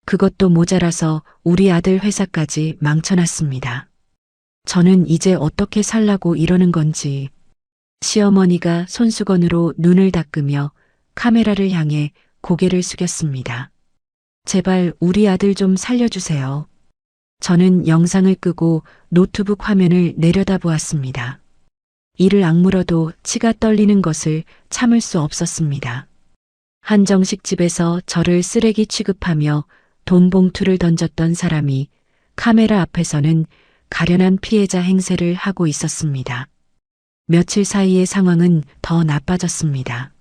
그것도 모자라서 우리 아들 회사까지 망쳐놨습니다. 저는 이제 어떻게 살라고 이러는 건지. 시어머니가 손수건으로 눈을 닦으며 카메라를 향해 고개를 숙였습니다. 제발 우리 아들 좀 살려주세요. 저는 영상을 끄고 노트북 화면을 내려다보았습니다. 이를 악물어도 치가 떨리는 것을 참을 수 없었습니다. 한정식 집에서 저를 쓰레기 취급하며 돈 봉투를 던졌던 사람이 카메라 앞에서는 가련한 피해자 행세를 하고 있었습니다. 며칠 사이의 상황은 더 나빠졌습니다.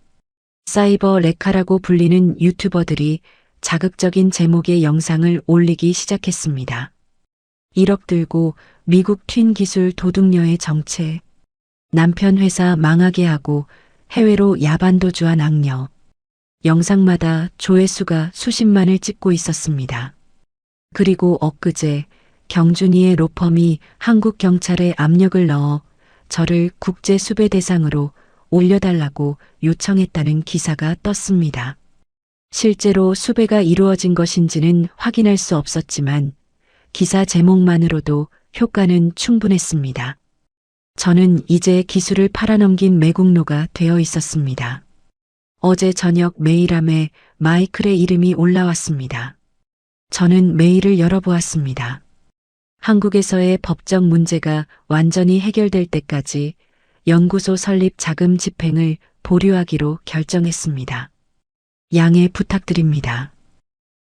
사이버 레카라고 불리는 유튜버들이 자극적인 제목의 영상을 올리기 시작했습니다. 1억 들고 미국 튄 기술 도둑녀의 정체. 남편 회사 망하게 하고 해외로 야반도주한 악녀. 영상마다 조회수가 수십만을 찍고 있었습니다. 그리고 엊그제 경준이의 로펌이 한국 경찰에 압력을 넣어 저를 국제 수배 대상으로 올려달라고 요청했다는 기사가 떴습니다. 실제로 수배가 이루어진 것인지는 확인할 수 없었지만 기사 제목만으로도 효과는 충분했습니다. 저는 이제 기술을 팔아넘긴 매국노가 되어 있었습니다. 어제 저녁 메일함에 마이클의 이름이 올라왔습니다. 저는 메일을 열어보았습니다. 한국에서의 법적 문제가 완전히 해결될 때까지 연구소 설립 자금 집행을 보류하기로 결정했습니다. 양해 부탁드립니다.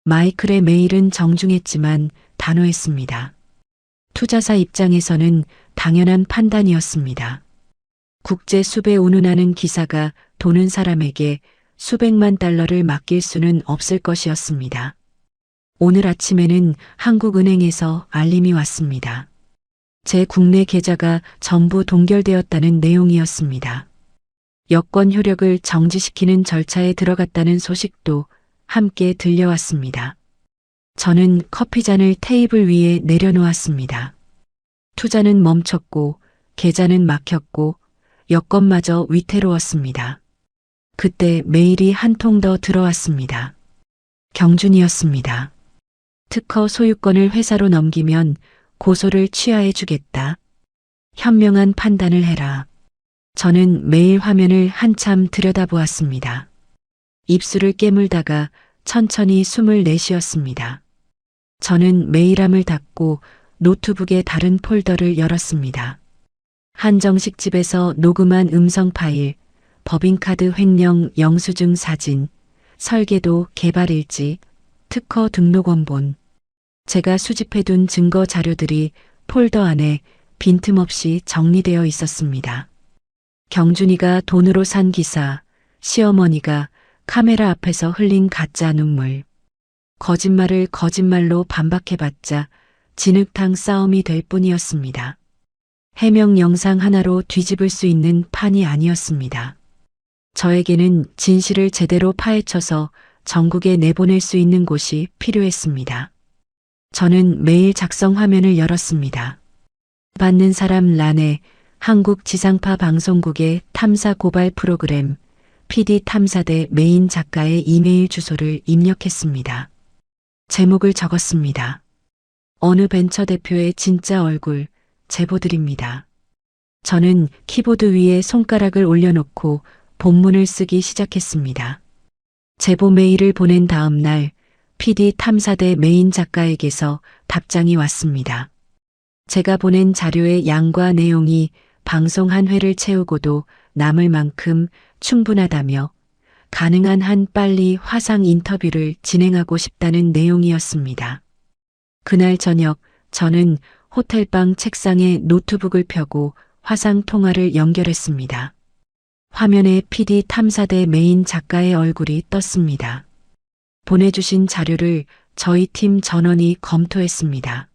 마이클의 메일은 정중했지만 단호했습니다. 투자사 입장에서는 당연한 판단이었습니다. 국제 수배 운운하는 기사가 도는 사람에게 수백만 달러를 맡길 수는 없을 것이었습니다. 오늘 아침에는 한국은행에서 알림이 왔습니다. 제 국내 계좌가 전부 동결되었다는 내용이었습니다. 여권 효력을 정지시키는 절차에 들어갔다는 소식도 함께 들려왔습니다. 저는 커피잔을 테이블 위에 내려놓았습니다. 투자는 멈췄고 계좌는 막혔고 여권마저 위태로웠습니다. 그때 메일이 한 통 더 들어왔습니다. 경준이었습니다. 특허 소유권을 회사로 넘기면 고소를 취하해 주겠다. 현명한 판단을 해라. 저는 메일 화면을 한참 들여다보았습니다. 입술을 깨물다가 천천히 숨을 내쉬었습니다. 저는 메일함을 닫고 노트북의 다른 폴더를 열었습니다. 한정식 집에서 녹음한 음성 파일, 법인카드 횡령 영수증 사진, 설계도 개발 일지, 특허 등록 원본. 제가 수집해둔 증거 자료들이 폴더 안에 빈틈없이 정리되어 있었습니다. 경준이가 돈으로 산 기사, 시어머니가 카메라 앞에서 흘린 가짜 눈물. 거짓말을 거짓말로 반박해봤자 진흙탕 싸움이 될 뿐이었습니다. 해명 영상 하나로 뒤집을 수 있는 판이 아니었습니다. 저에게는 진실을 제대로 파헤쳐서 전국에 내보낼 수 있는 곳이 필요했습니다. 저는 매일 작성 화면을 열었습니다. 받는 사람 란에 한국 지상파 방송국의 탐사 고발 프로그램 PD 탐사대 메인 작가의 이메일 주소를 입력했습니다. 제목을 적었습니다. 어느 벤처 대표의 진짜 얼굴 제보드립니다. 저는 키보드 위에 손가락을 올려놓고 본문을 쓰기 시작했습니다. 제보 메일을 보낸 다음 날 PD 탐사대 메인 작가에게서 답장이 왔습니다. 제가 보낸 자료의 양과 내용이 방송 한 회를 채우고도 남을 만큼 충분하다며 가능한 한 빨리 화상 인터뷰를 진행하고 싶다는 내용이었습니다. 그날 저녁 저는 호텔방 책상에 노트북을 펴고 화상 통화를 연결했습니다. 화면에 PD 탐사대 메인 작가의 얼굴이 떴습니다. 보내주신 자료를 저희 팀 전원이 검토했습니다.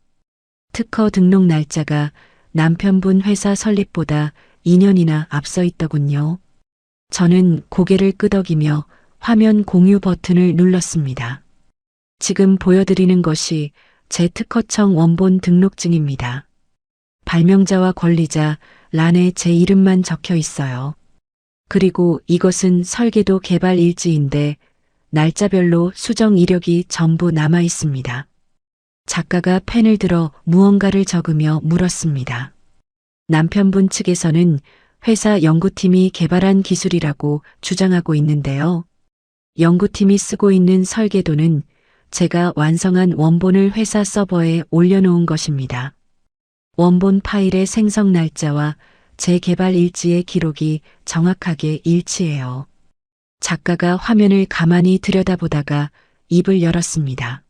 특허 등록 날짜가 남편분 회사 설립보다 2년이나 앞서 있더군요. 저는 고개를 끄덕이며 화면 공유 버튼을 눌렀습니다. 지금 보여드리는 것이 제 특허청 원본 등록증입니다. 발명자와 권리자 란에 제 이름만 적혀 있어요. 그리고 이것은 설계도 개발 일지인데 날짜별로 수정 이력이 전부 남아 있습니다. 작가가 펜을 들어 무언가를 적으며 물었습니다. 남편분 측에서는 회사 연구팀이 개발한 기술이라고 주장하고 있는데요. 연구팀이 쓰고 있는 설계도는 제가 완성한 원본을 회사 서버에 올려놓은 것입니다. 원본 파일의 생성 날짜와 제 개발 일지의 기록이 정확하게 일치해요. 작가가 화면을 가만히 들여다보다가 입을 열었습니다.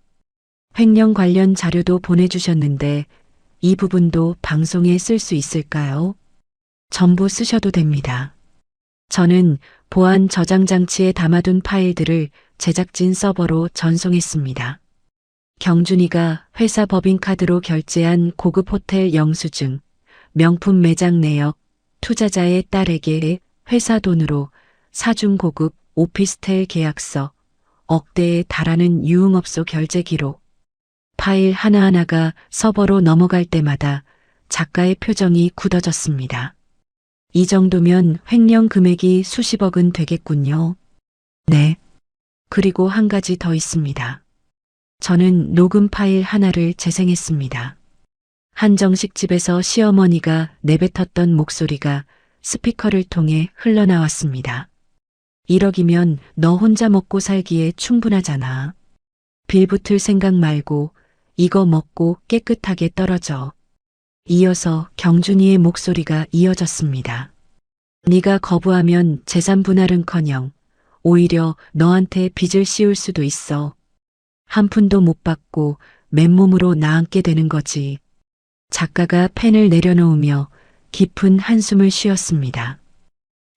횡령 관련 자료도 보내주셨는데 이 부분도 방송에 쓸 수 있을까요? 전부 쓰셔도 됩니다. 저는 보안 저장 장치에 담아둔 파일들을 제작진 서버로 전송했습니다. 경준이가 회사 법인카드로 결제한 고급 호텔 영수증, 명품 매장 내역, 투자자의 딸에게 회사 돈으로 사준 고급 오피스텔 계약서, 억대에 달하는 유흥업소 결제 기록. 파일 하나하나가 서버로 넘어갈 때마다 작가의 표정이 굳어졌습니다. 이 정도면 횡령 금액이 수십억은 되겠군요. 네. 그리고 한 가지 더 있습니다. 저는 녹음 파일 하나를 재생했습니다. 한정식 집에서 시어머니가 내뱉었던 목소리가 스피커를 통해 흘러나왔습니다. 1억이면 너 혼자 먹고 살기에 충분하잖아. 빌붙을 생각 말고 이거 먹고 깨끗하게 떨어져. 이어서 경준이의 목소리가 이어졌습니다. 네가 거부하면 재산 분할은커녕 오히려 너한테 빚을 씌울 수도 있어. 한 푼도 못 받고 맨몸으로 나앉게 되는 거지. 작가가 펜을 내려놓으며 깊은 한숨을 쉬었습니다.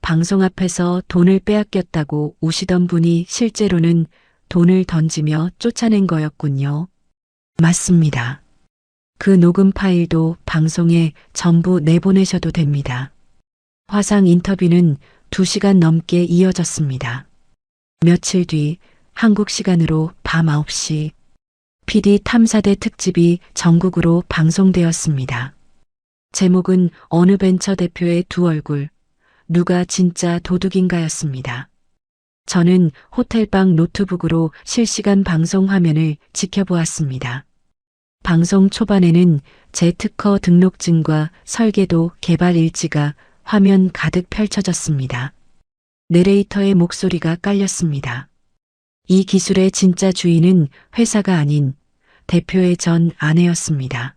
방송 앞에서 돈을 빼앗겼다고 우시던 분이 실제로는 돈을 던지며 쫓아낸 거였군요. 맞습니다. 그 녹음 파일도 방송에 전부 내보내셔도 됩니다. 화상 인터뷰는 2시간 넘게 이어졌습니다. 며칠 뒤 한국 시간으로 밤 9시 PD 탐사대 특집이 전국으로 방송되었습니다. 제목은 어느 벤처 대표의 두 얼굴, 누가 진짜 도둑인가였습니다. 저는 호텔방 노트북으로 실시간 방송 화면을 지켜보았습니다. 방송 초반에는 제 특허 등록증과 설계도 개발 일지가 화면 가득 펼쳐졌습니다. 내레이터의 목소리가 깔렸습니다. 이 기술의 진짜 주인은 회사가 아닌 대표의 전 아내였습니다.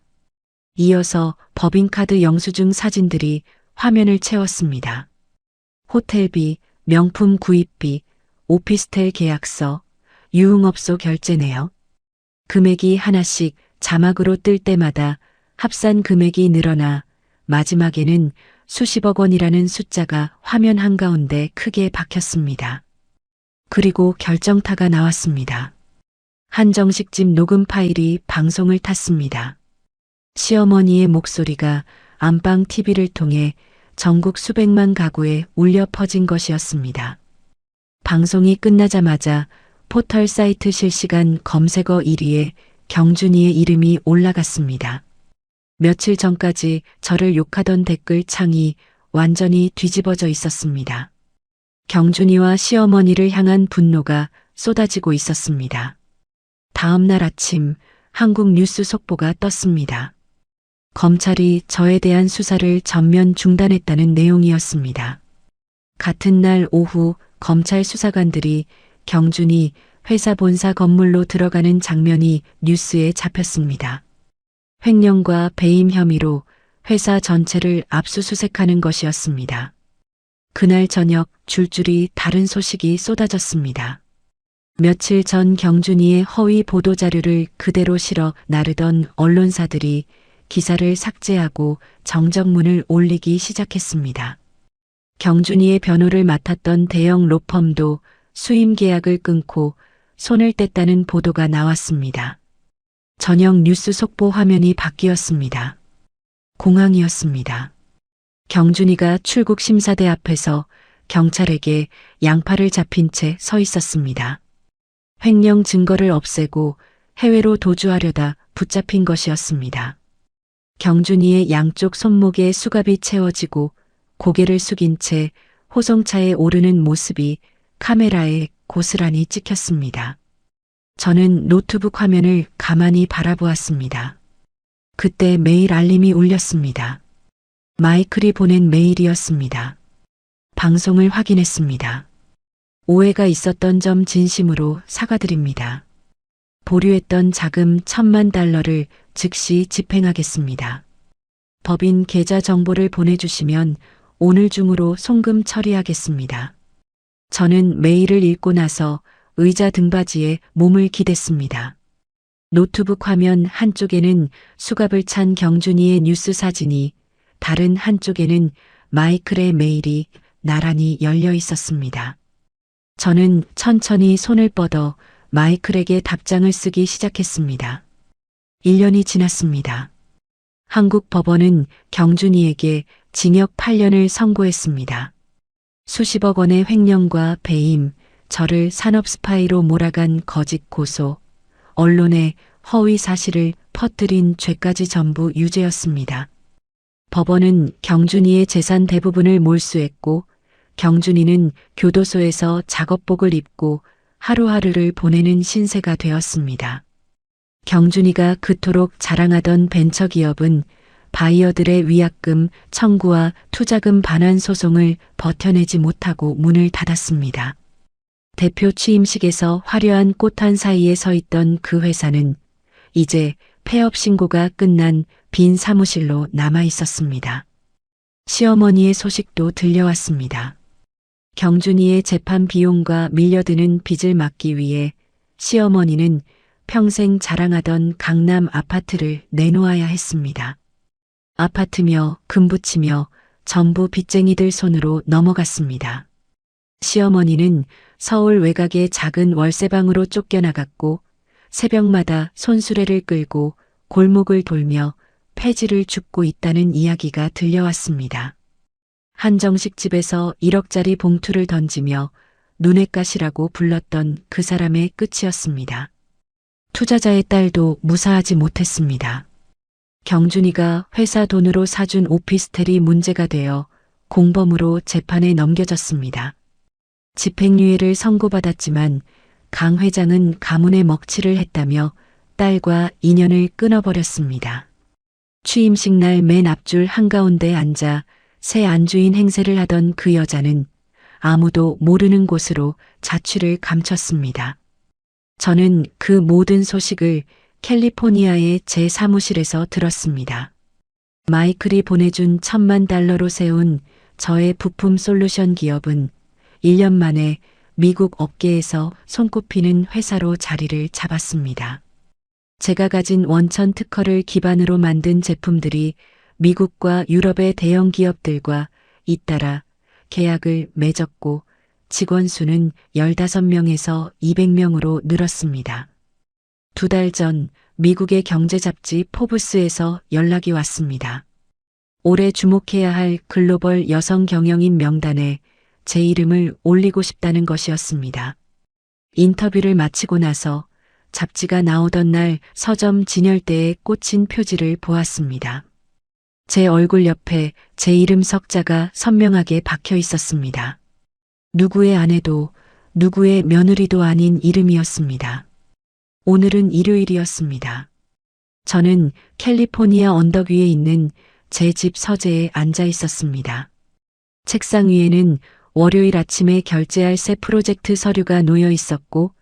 이어서 법인카드 영수증 사진들이 화면을 채웠습니다. 호텔비, 명품 구입비, 오피스텔 계약서, 유흥업소 결제 내역. 금액이 하나씩 자막으로 뜰 때마다 합산 금액이 늘어나 마지막에는 수십억 원이라는 숫자가 화면 한가운데 크게 박혔습니다. 그리고 결정타가 나왔습니다. 한정식 집 녹음 파일이 방송을 탔습니다. 시어머니의 목소리가 안방 TV를 통해 전국 수백만 가구에 울려 퍼진 것이었습니다. 방송이 끝나자마자 포털 사이트 실시간 검색어 1위에 경준이의 이름이 올라갔습니다. 며칠 전까지 저를 욕하던 댓글 창이 완전히 뒤집어져 있었습니다. 경준이와 시어머니를 향한 분노가 쏟아지고 있었습니다. 다음 날 아침 한국 뉴스 속보가 떴습니다. 검찰이 저에 대한 수사를 전면 중단했다는 내용이었습니다. 같은 날 오후 검찰 수사관들이 경준이 회사 본사 건물로 들어가는 장면이 뉴스에 잡혔습니다. 횡령과 배임 혐의로 회사 전체를 압수수색하는 것이었습니다. 그날 저녁 줄줄이 다른 소식이 쏟아졌습니다. 며칠 전 경준이의 허위 보도자료를 그대로 실어 나르던 언론사들이 기사를 삭제하고 정정문을 올리기 시작했습니다. 경준이의 변호를 맡았던 대형 로펌도 수임 계약을 끊고 손을 뗐다는 보도가 나왔습니다. 저녁 뉴스 속보 화면이 바뀌었습니다. 공항이었습니다. 경준이가 출국 심사대 앞에서 경찰에게 양팔을 잡힌 채 서 있었습니다. 횡령 증거를 없애고 해외로 도주하려다 붙잡힌 것이었습니다. 경준이의 양쪽 손목에 수갑이 채워지고 고개를 숙인 채 호송차에 오르는 모습이 카메라에 고스란히 찍혔습니다. 저는 노트북 화면을 가만히 바라보았습니다. 그때 메일 알림이 울렸습니다. 마이클이 보낸 메일이었습니다. 방송을 확인했습니다. 오해가 있었던 점 진심으로 사과드립니다. 보류했던 자금 1,000만 달러를 즉시 집행하겠습니다. 법인 계좌 정보를 보내주시면 오늘 중으로 송금 처리하겠습니다. 저는 메일을 읽고 나서 의자 등받이에 몸을 기댔습니다. 노트북 화면 한쪽에는 수갑을 찬 경준이의 뉴스 사진이, 다른 한쪽에는 마이클의 메일이 나란히 열려 있었습니다. 저는 천천히 손을 뻗어 마이클에게 답장을 쓰기 시작했습니다. 1년이 지났습니다. 한국 법원은 경준이에게 징역 8년을 선고했습니다. 수십억 원의 횡령과 배임, 저를 산업 스파이로 몰아간 거짓 고소, 언론에 허위 사실을 퍼뜨린 죄까지 전부 유죄였습니다. 법원은 경준이의 재산 대부분을 몰수했고 경준이는 교도소에서 작업복을 입고 하루하루를 보내는 신세가 되었습니다. 경준이가 그토록 자랑하던 벤처기업은 바이어들의 위약금 청구와 투자금 반환 소송을 버텨내지 못하고 문을 닫았습니다. 대표 취임식에서 화려한 꽃한 사이에 서 있던 그 회사는 이제 폐업 신고가 끝난 빈 사무실로 남아 있었습니다. 시어머니의 소식도 들려왔습니다. 경준이의 재판 비용과 밀려드는 빚을 막기 위해 시어머니는 평생 자랑하던 강남 아파트를 내놓아야 했습니다. 아파트며 금붙이며 전부 빚쟁이들 손으로 넘어갔습니다. 시어머니는 서울 외곽의 작은 월세방으로 쫓겨나갔고 새벽마다 손수레를 끌고 골목을 돌며 폐지를 줍고 있다는 이야기가 들려왔습니다. 한정식 집에서 1억짜리 봉투를 던지며 눈엣 가시라고 불렀던 그 사람의 끝이었습니다. 투자자의 딸도 무사하지 못했습니다. 경준이가 회사 돈으로 사준 오피스텔이 문제가 되어 공범으로 재판에 넘겨졌습니다. 집행유예를 선고받았지만 강 회장은 가문의 먹칠을 했다며 딸과 인연을 끊어버렸습니다. 취임식 날 맨 앞줄 한가운데 앉아 새 안주인 행세를 하던 그 여자는 아무도 모르는 곳으로 자취를 감췄습니다. 저는 그 모든 소식을 캘리포니아의 제 사무실에서 들었습니다. 마이클이 보내준 1,000만 달러로 세운 저의 부품 솔루션 기업은 1년 만에 미국 업계에서 손꼽히는 회사로 자리를 잡았습니다. 제가 가진 원천 특허를 기반으로 만든 제품들이 미국과 유럽의 대형 기업들과 잇따라 계약을 맺었고 직원 수는 15명에서 200명으로 늘었습니다. 2달 전 미국의 경제 잡지 포브스에서 연락이 왔습니다. 올해 주목해야 할 글로벌 여성 경영인 명단에 제 이름을 올리고 싶다는 것이었습니다. 인터뷰를 마치고 나서 잡지가 나오던 날 서점 진열대에 꽂힌 표지를 보았습니다. 제 얼굴 옆에 제 이름 석자가 선명하게 박혀 있었습니다. 누구의 아내도 누구의 며느리도 아닌 이름이었습니다. 오늘은 일요일이었습니다. 저는 캘리포니아 언덕 위에 있는 제 집 서재에 앉아 있었습니다. 책상 위에는 월요일 아침에 결제할 새 프로젝트 서류가 놓여 있었고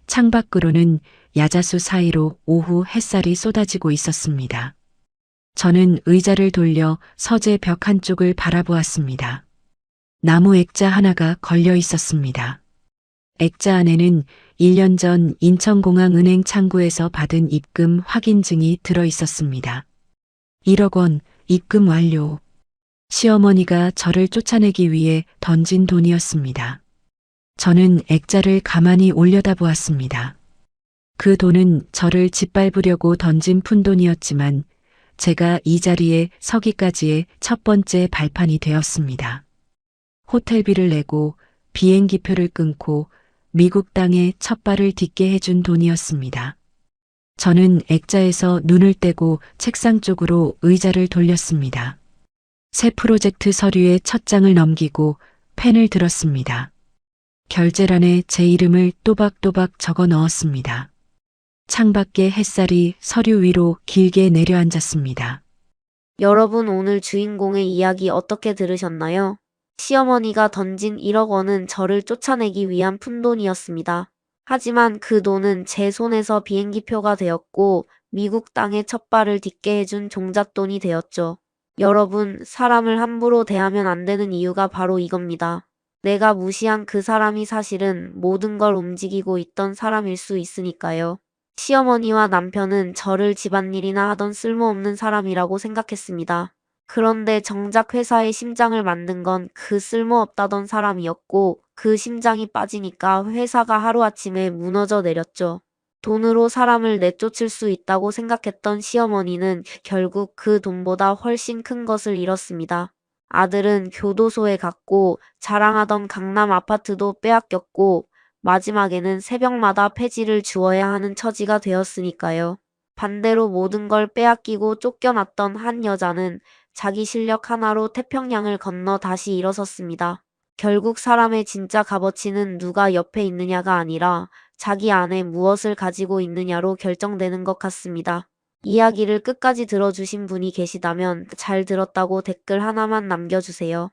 창밖으로는 야자수 사이로 오후 햇살이 쏟아지고 있었습니다. 저는 의자를 돌려 서재 벽 한쪽을 바라보았습니다. 나무 액자 하나가 걸려 있었습니다. 액자 안에는 1년 전 인천공항은행 창구에서 받은 입금 확인증이 들어 있었습니다. 1억 원 입금 완료. 시어머니가 저를 쫓아내기 위해 던진 돈이었습니다. 저는 액자를 가만히 올려다보았습니다. 그 돈은 저를 짓밟으려고 던진 푼돈이었지만 제가 이 자리에 서기까지의 첫 번째 발판이 되었습니다. 호텔비를 내고 비행기표를 끊고 미국 땅에 첫 발을 딛게 해준 돈이었습니다. 저는 액자에서 눈을 떼고 책상 쪽으로 의자를 돌렸습니다. 새 프로젝트 서류의 첫 장을 넘기고 펜을 들었습니다. 결제란에 제 이름을 또박또박 적어 넣었습니다. 창밖의 햇살이 서류 위로 길게 내려앉았습니다. 여러분 오늘 주인공의 이야기 어떻게 들으셨나요? 시어머니가 던진 1억 원은 저를 쫓아내기 위한 푼돈이었습니다. 하지만 그 돈은 제 손에서 비행기표가 되었고 미국 땅에 첫 발을 딛게 해준 종잣돈이 되었죠. 여러분, 사람을 함부로 대하면 안 되는 이유가 바로 이겁니다. 내가 무시한 그 사람이 사실은 모든 걸 움직이고 있던 사람일 수 있으니까요. 시어머니와 남편은 저를 집안일이나 하던 쓸모없는 사람이라고 생각했습니다. 그런데 정작 회사의 심장을 만든 건 그 쓸모없다던 사람이었고 그 심장이 빠지니까 회사가 하루아침에 무너져 내렸죠. 돈으로 사람을 내쫓을 수 있다고 생각했던 시어머니는 결국 그 돈보다 훨씬 큰 것을 잃었습니다. 아들은 교도소에 갔고 자랑하던 강남 아파트도 빼앗겼고 마지막에는 새벽마다 폐지를 주어야 하는 처지가 되었으니까요. 반대로 모든 걸 빼앗기고 쫓겨났던 한 여자는 자기 실력 하나로 태평양을 건너 다시 일어섰습니다. 결국 사람의 진짜 값어치는 누가 옆에 있느냐가 아니라 자기 안에 무엇을 가지고 있느냐로 결정되는 것 같습니다. 이야기를 끝까지 들어주신 분이 계시다면 잘 들었다고 댓글 하나만 남겨주세요.